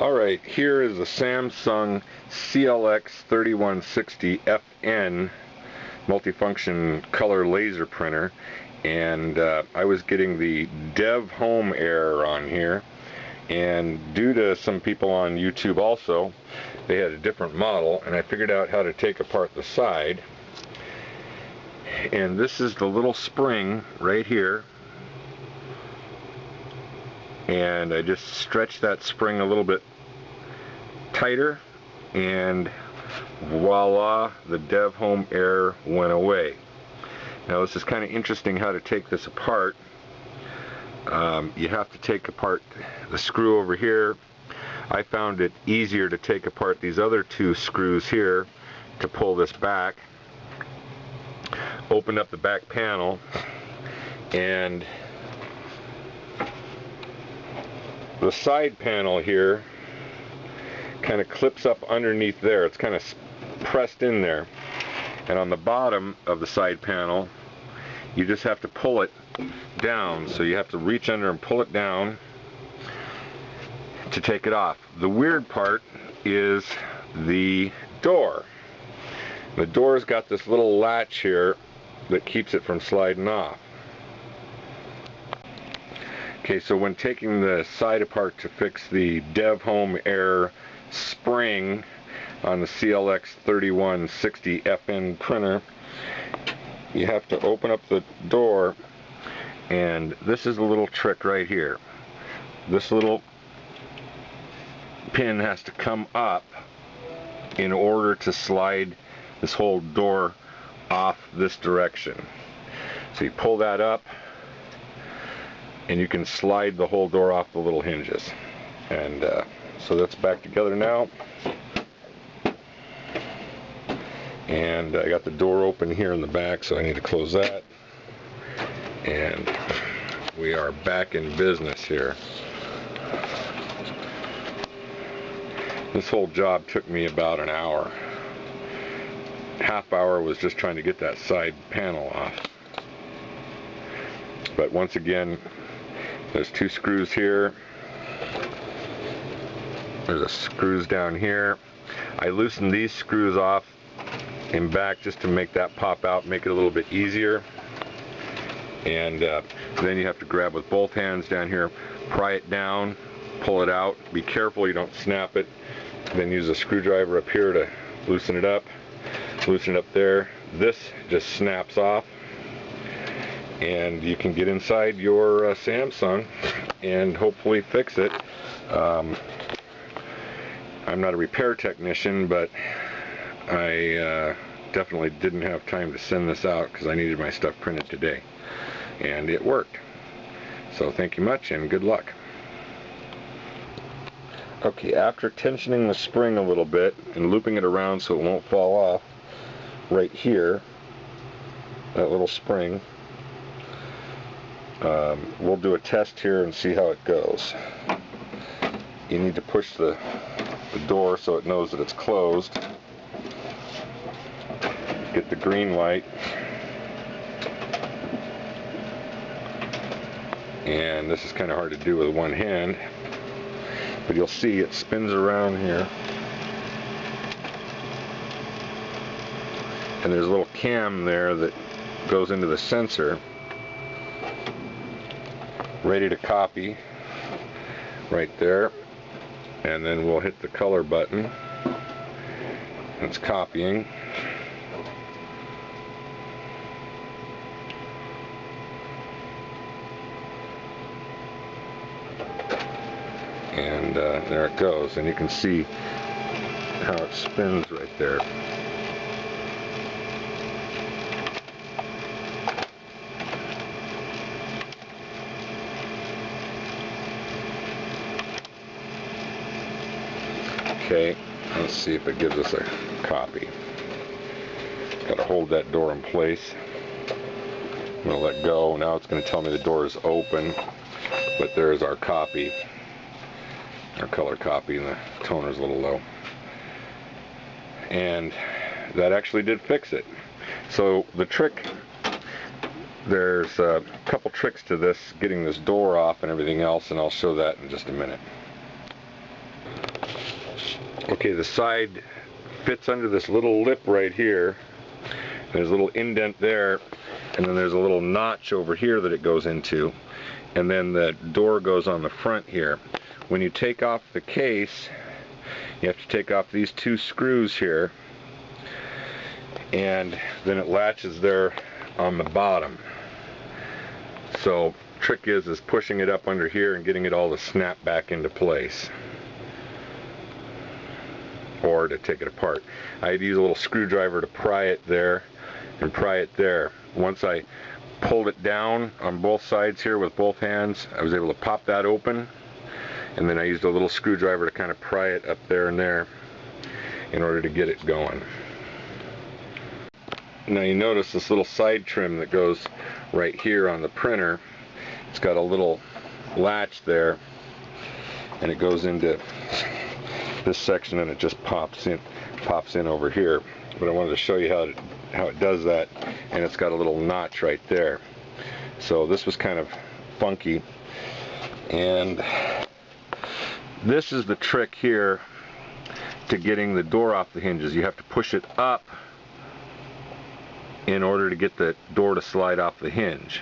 Alright, here is a Samsung clx-3160fn multifunction color laser printer, and I was getting the Deve Home Error on here, and due to some people on YouTube also, they had a different model, and I figured out how to take apart the side. And this is the little spring right here, and I just stretched that spring a little bit tighter, and voila, the Deve Home Error went away. Now this is kind of interesting how to take this apart. You have to take apart the screw over here. I found it easier to take apart these other two screws here to pull this back. Open up the back panel, and the side panel here kind of clips up underneath there. It's kind of pressed in there, and on the bottom of the side panel you just have to pull it down, so you have to reach under and pull it down to take it off. The weird part is the door. The door's got this little latch here that keeps it from sliding off. Okay, so when taking the side apart to fix the Deve Home Error spring on the clx-3160fn printer, you have to open up the door, and this is a little trick right here. This little pin has to come up in order to slide this whole door off this direction. So you pull that up, and you can slide the whole door off the little hinges. And so that's back together now. And I got the door open here in the back, so I need to close that. And we are back in business here. This whole job took me about an hour. Half hour was just trying to get that side panel off. But once again, there's two screws here. There's a screws down here. I loosened these screws off and back just to make that pop out, make it a little bit easier. And then you have to grab with both hands down here, pry it down, pull it out. Be careful you don't snap it. Then use a screwdriver up here to loosen it up. Loosen it up there. This just snaps off, and you can get inside your Samsung and hopefully fix it. I'm not a repair technician, but I definitely didn't have time to send this out because I needed my stuff printed today, and it worked. So thank you much, and good luck. Okay, after tensioning the spring a little bit and looping it around so it won't fall off, right here, that little spring, we'll do a test here and see how it goes. You need to push the door so it knows that it's closed. Get the green light, and this is kind of hard to do with one hand, but you'll see it spins around here, and there's a little cam there that goes into the sensor, ready to copy right there. And then we'll hit the color button. It's copying. And there it goes, and you can see how it spins right there. Okay, let's see if it gives us a copy. Got to hold that door in place. I'm going to let go. Now it's going to tell me the door is open, but there's our copy, our color copy, and the toner's a little low. And that actually did fix it. So the trick, there's a couple tricks to this, getting this door off and everything else, and I'll show that in just a minute. Okay, the side fits under this little lip right here. There's a little indent there, and then there's a little notch over here that it goes into, and then the door goes on the front here. When you take off the case, you have to take off these 2 screws here, and then it latches there on the bottom. So trick is pushing it up under here and getting it all to snap back into place, or to take it apart. I had to use a little screwdriver to pry it there and pry it there. Once I pulled it down on both sides here with both hands, I was able to pop that open, and then I used a little screwdriver to kind of pry it up there and there in order to get it going. Now you notice this little side trim that goes right here on the printer. It's got a little latch there, and it goes into this section, and it just pops in over here. But I wanted to show you how it does that, and it's got a little notch right there. So this was kind of funky, and this is the trick here to getting the door off the hinges. You have to push it up in order to get the door to slide off the hinge.